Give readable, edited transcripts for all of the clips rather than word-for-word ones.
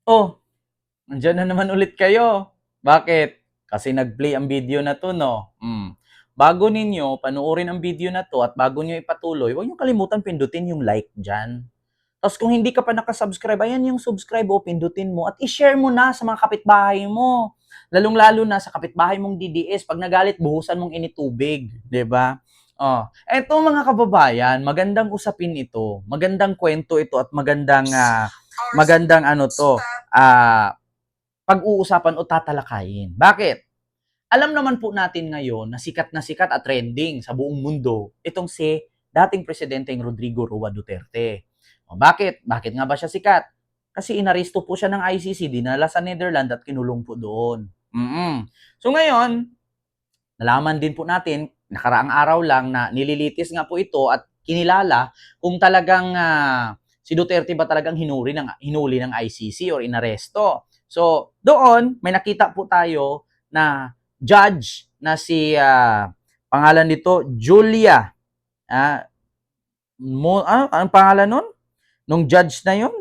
Oh, nandiyan na naman ulit kayo. Bakit? Kasi nag-play ang video na to, no? Bago ninyo panoorin ang video na to at bago nyo ipatuloy, huwag nyo kalimutan pindutin yung like dyan. Tapos kung hindi ka pa nakasubscribe, ayan yung subscribe o pindutin mo at i-share mo na sa mga kapitbahay mo. Lalong-lalo na sa kapitbahay mong DDS, pag nagalit, buhusan mong initubig. 'Di ba? Oh, eto mga kababayan, magandang usapin ito. Magandang kwento ito at magandang ano to, ah, pag-uusapan o tatalakayin. Bakit? Alam naman po natin ngayon na sikat at trending sa buong mundo itong si dating Presidenteng Rodrigo Roa Duterte. O bakit? Bakit nga ba siya sikat? Kasi inaresto po siya ng ICC, dinala sa Netherlands at kinulong po doon. So ngayon, nalaman din po natin, nakaraang araw lang na nililitis nga po ito at kinilala kung talagang si Duterte ba talagang hinuli ng ICC or inaresto. So, doon may nakita po tayo na judge na si pangalan nito Julia ang pangalan nun? Nung judge na yun?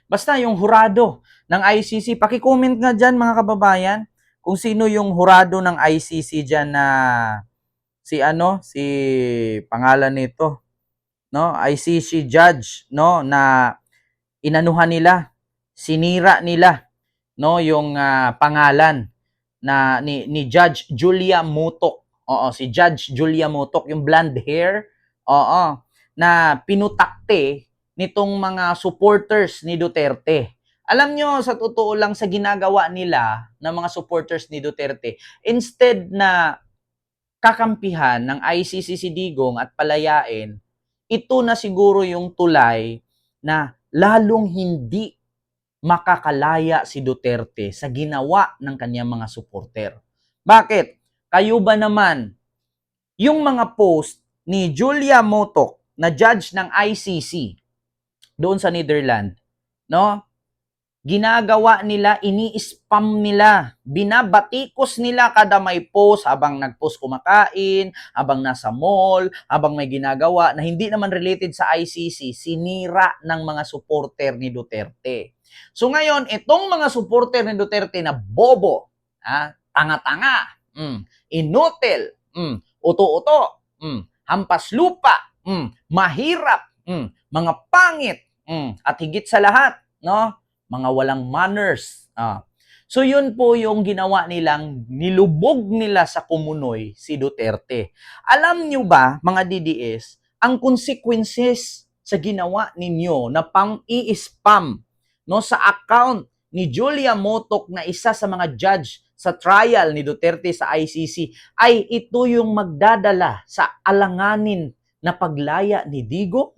Basta yung hurado ng ICC, paki-comment nga dyan mga kababayan kung sino yung hurado ng ICC dyan na si pangalan nito, no? ICC judge, no, na inanuhan nila, sinira nila, no, yung pangalan ni Judge Julia Mutok. Oo, si Judge Julia Mutok, yung blonde hair, oo, na pinutakte nitong mga supporters ni Duterte. Alam nyo, sa totoo lang sa ginagawa nila ng mga supporters ni Duterte, instead na kakampihan ng ICC si Digong at palayain, ito na siguro yung tulay na lalong hindi makakalaya si Duterte sa ginawa ng kanyang mga supporter. Bakit? Kayo ba naman, yung mga post ni Julia Motok na judge ng ICC doon sa Netherlands, no? Ginagawa nila, ini-spam nila, binabatikos nila kada may post habang nag-post kumakain, habang nasa mall, habang may ginagawa na hindi naman related sa ICC, sinira ng mga supporter ni Duterte. So ngayon, itong mga supporter ni Duterte na bobo, tanga-tanga, inutil, uto-uto, hampas lupa, mahirap, mga pangit, at higit sa lahat, no? Mga walang manners. So yun po yung ginawa nilang nilubog nila sa kumunoy si Duterte. Alam nyo ba, mga DDS, ang consequences sa ginawa ninyo na pang-i-spam no, sa account ni Julia Motok na isa sa mga judge sa trial ni Duterte sa ICC ay ito yung magdadala sa alanganin na paglaya ni Digong.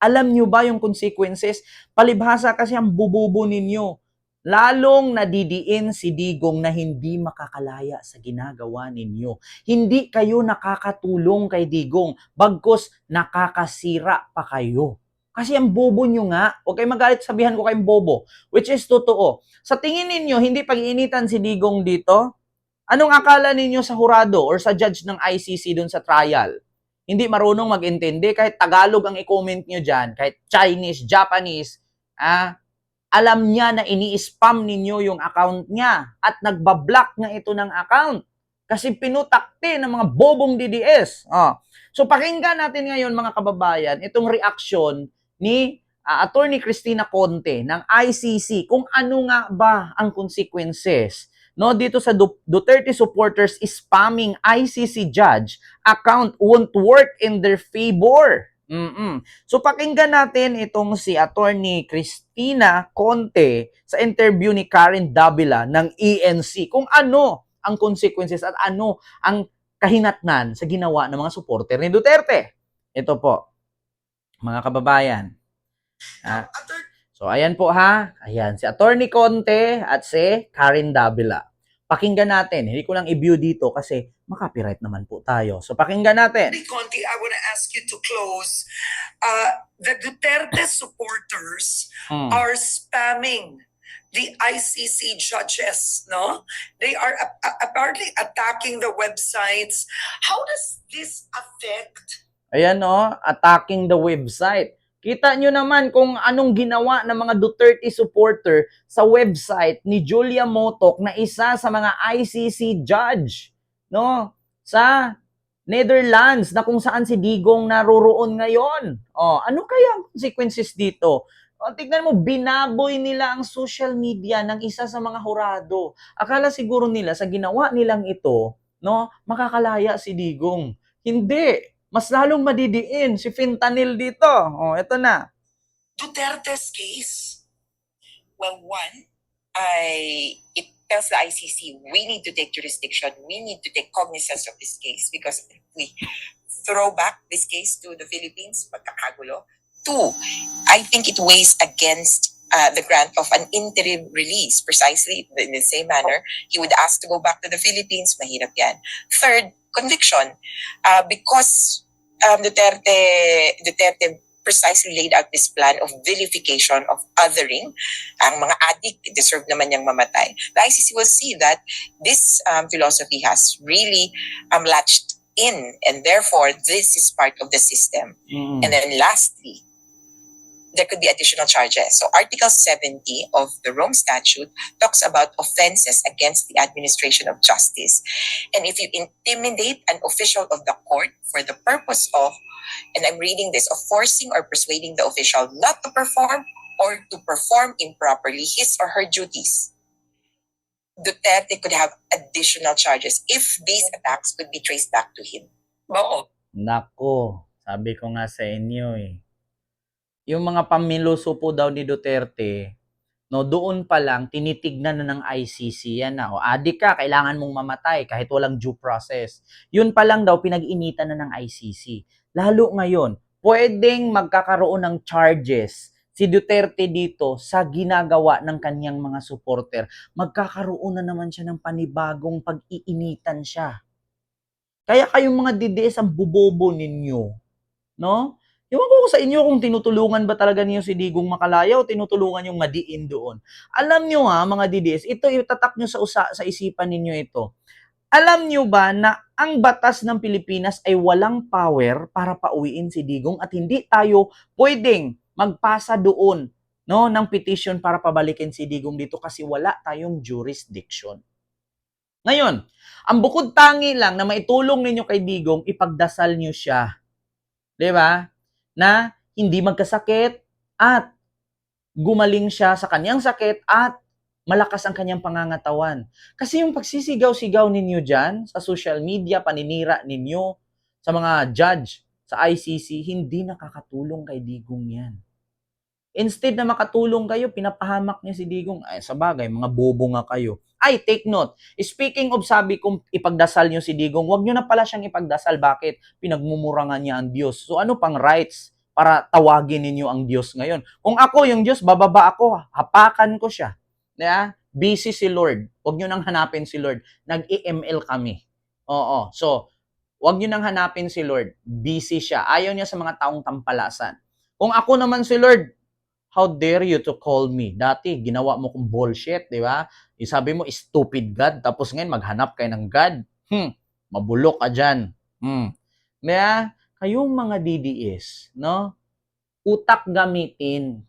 Alam nyo ba yung consequences? Palibhasa kasi ang bububo ninyo. Lalong nadidiin si Digong na hindi makakalaya sa ginagawa ninyo. Hindi kayo nakakatulong kay Digong, bagkus nakakasira pa kayo. Kasi ang bobo nyo nga, huwag kayo magalit, sabihan ko kayong bobo, which is totoo. Sa tingin ninyo, hindi pag-iinitan si Digong dito? Anong akala ninyo sa hurado or sa judge ng ICC dun sa trial? Hindi marunong mag-intindi, kahit Tagalog ang i-comment nyo dyan, kahit Chinese, Japanese, alam niya na ini-spam ninyo yung account niya at nagbablock na ito ng account kasi pinutakti ng mga bobong DDS. So pakinggan natin ngayon mga kababayan itong reaksyon ni Attorney Cristina Conte ng ICC kung ano nga ba ang consequences no dito sa Duterte supporters spamming ICC judge account won't work in their favor. So pakinggan natin itong si Attorney Cristina Conte sa interview ni Karen Davila ng ENC kung ano ang consequences at ano ang kahinatnan sa ginawa ng mga supporter ni Duterte. Ito po, mga kababayan. So ayan po ayan si Attorney Conte at si Karen Davila. Pakinggan natin, hindi ko lang i-view dito kasi makapiright naman po tayo. So pakinggan natin. Conte, I want to ask you to close. The Duterte supporters are spamming the ICC judges, no? They are apparently attacking the websites. How does this affect? Ayan attacking the website. Kita nyo naman kung anong ginawa ng mga Duterte supporter sa website ni Julia Motok na isa sa mga ICC judge, no? Sa Netherlands na kung saan si Digong naroroon ngayon. Ano kaya ang consequences dito? Tignan mo, binaboy nila ang social media ng isa sa mga hurado. Akala siguro nila sa ginawa nilang ito, no, makakalaya si Digong. Hindi. Mas lalong madidiin si fentanyl dito. Ito na. Duterte's case. Well, one, it tells the ICC we need to take jurisdiction, we need to take cognizance of this case because if we throw back this case to the Philippines, magkakagulo. Two, I think it weighs against the grant of an interim release, precisely in the same manner. He would ask to go back to the Philippines, mahirap yan. Third, conviction. Because Duterte precisely laid out this plan of vilification, of othering. Ang mga addict, deserve naman niyang mamatay. The ICC will see that this philosophy has really latched in, and therefore, this is part of the system. And then lastly, there could be additional charges. So Article 70 of the Rome Statute talks about offenses against the administration of justice. And if you intimidate an official of the court for the purpose of, and I'm reading this, of forcing or persuading the official not to perform or to perform improperly his or her duties, Duterte could have additional charges if these attacks could be traced back to him. Oo. Nako, sabi ko nga sa inyo yung mga pamiluso po daw ni Duterte, no, doon pa lang tinitignan na ng ICC yan na, adik ka, kailangan mong mamatay kahit walang due process. Yun pa lang daw pinag-initan na ng ICC. Lalo ngayon, pwedeng magkakaroon ng charges si Duterte dito sa ginagawa ng kanyang mga supporter. Magkakaroon na naman siya ng panibagong pag-iinitan siya. Kaya kayong mga DDS ang bubobo ninyo, no? Ewan ko sa inyo kung tinutulungan ba talaga niyo si Digong makalaya o tinutulungan yung madiin doon. Alam nyo mga DDS, ito itatak nyo sa isipan ninyo ito. Alam nyo ba na ang batas ng Pilipinas ay walang power para pauwiin si Digong at hindi tayo pwedeng magpasa doon, no, ng petition para pabalikin si Digong dito kasi wala tayong jurisdiction. Ngayon, ang bukod tangi lang na maitulong ninyo kay Digong, ipagdasal nyo siya. 'Di ba? Na hindi magkasakit at gumaling siya sa kanyang sakit at malakas ang kanyang pangangatawan. Kasi yung pagsisigaw-sigaw ninyo dyan sa social media, paninira ninyo sa mga judge sa ICC, hindi nakakatulong kay Digong yan. Instead na makatulong kayo, pinapahamak niya si Digong. Ay, sa bagay, mga bobo nga kayo. Ay, take note. Speaking of sabi kong ipagdasal niyo si Digong, wag niyo na pala siyang ipagdasal. Bakit? Pinagmumurangan niya ang Diyos. So ano pang rights para tawagin ninyo ang Diyos ngayon? Kung ako yung Diyos, bababa ako, hapakan ko siya. Yeah? Busy si Lord. Wag niyo nang hanapin si Lord. Nag-EML kami. Oo. So, wag niyo nang hanapin si Lord. Busy siya. Ayaw niya sa mga taong tampalasan. Kung ako naman si Lord, how dare you to call me? Dati, ginawa mo kong bullshit, di ba? Sabi mo, stupid God. Tapos ngayon, maghanap kayo ng God. Mabulok ka dyan. Kaya, kayong mga DDS, no? Utak gamitin.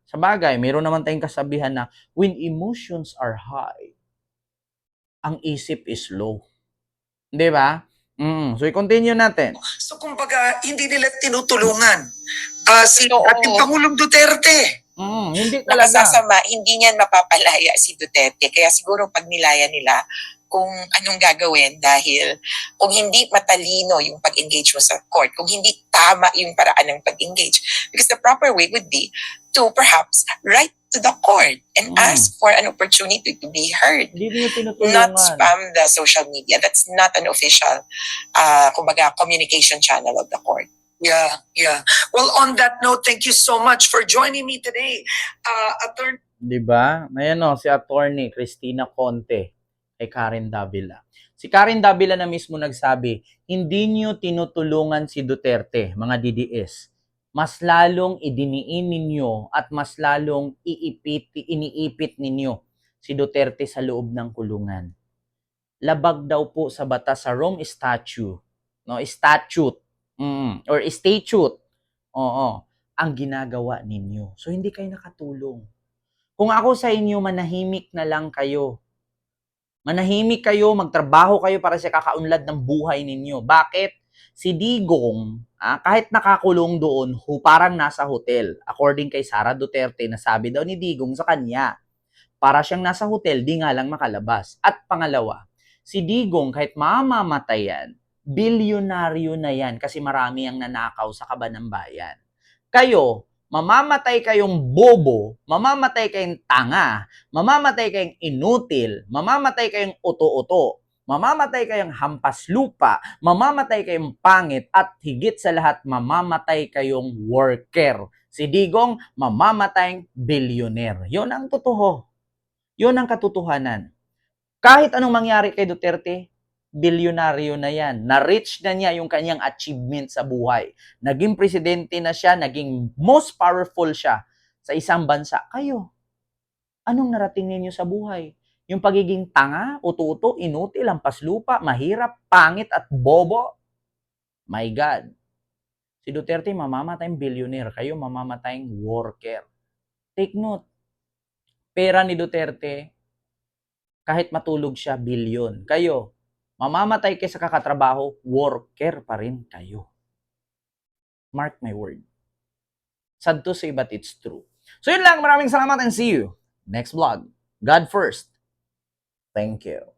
Sa bagay, mayroon naman tayong kasabihan na, when emotions are high, ang isip is low. Di ba? So, i-continue natin. So kumbaga, hindi nila tinutulungan si Oo. ating Pangulong Duterte. Hindi talaga. Nakasasama, hindi niyan mapapalaya si Duterte. Kaya siguro pag nilaya nila kung anong gagawin dahil kung hindi matalino yung pag-engage mo sa court, kung hindi tama yung paraan ng pag-engage. Because the proper way would be to perhaps write to the court and ask for an opportunity to be heard. Hindi niyo tinutulungan. Not spam the social media. That's not an official kumbaga, communication channel of the court. Yeah. Well, on that note, thank you so much for joining me today. Attorney Diba? Ayan si Attorney Cristina Conte kay Karen Davila. Si Karen Davila na mismo nagsabi, hindi niyo tinutulungan si Duterte, mga DDS. Mas lalong idiniin ninyo at mas lalong iniipit ninyo si Duterte sa loob ng kulungan. Labag daw po sa batas sa Rome Statute, no? Statute. Or statute. Oo. ang ginagawa ninyo. So, hindi kayo nakatulong. Kung ako sa inyo, manahimik na lang kayo. Manahimik kayo, magtrabaho kayo para sa kakaunlad ng buhay ninyo. Bakit? Si Digong, kahit nakakulong doon, parang nasa hotel. According kay Sara Duterte, nasabi daw ni Digong sa kanya, para siyang nasa hotel, di nga lang makalabas. At pangalawa, si Digong, kahit mamamatay yan, bilyonaryo na yan kasi marami ang nanakaw sa kaban ng bayan. Kayo, mamamatay kayong bobo, mamamatay kayong tanga, mamamatay kayong inutil, mamamatay kayong uto-uto, mamamatay kayong hampas lupa, mamamatay kayong pangit, at higit sa lahat, mamamatay kayong worker. Si Digong, mamamatayang billionaire. Yun ang totoo. Yun ang katotohanan. Kahit anong mangyari kay Duterte, bilyonaryo na yan. Na-reach na niya yung kanyang achievement sa buhay. Naging presidente na siya, naging most powerful siya sa isang bansa. Kayo, anong narating ninyo sa buhay? Yung pagiging tanga, ututo, inutil, lampas lupa, mahirap, pangit at bobo? My God. Si Duterte mamamatayang billionaire, kayo mamamatayang worker. Take note, pera ni Duterte, kahit matulog siya, bilyon. Kayo, mamamatay kayo sa kakatrabaho, worker pa rin kayo. Mark my word. Sad to say, but it's true. So yun lang, maraming salamat and see you next vlog. God first. Thank you.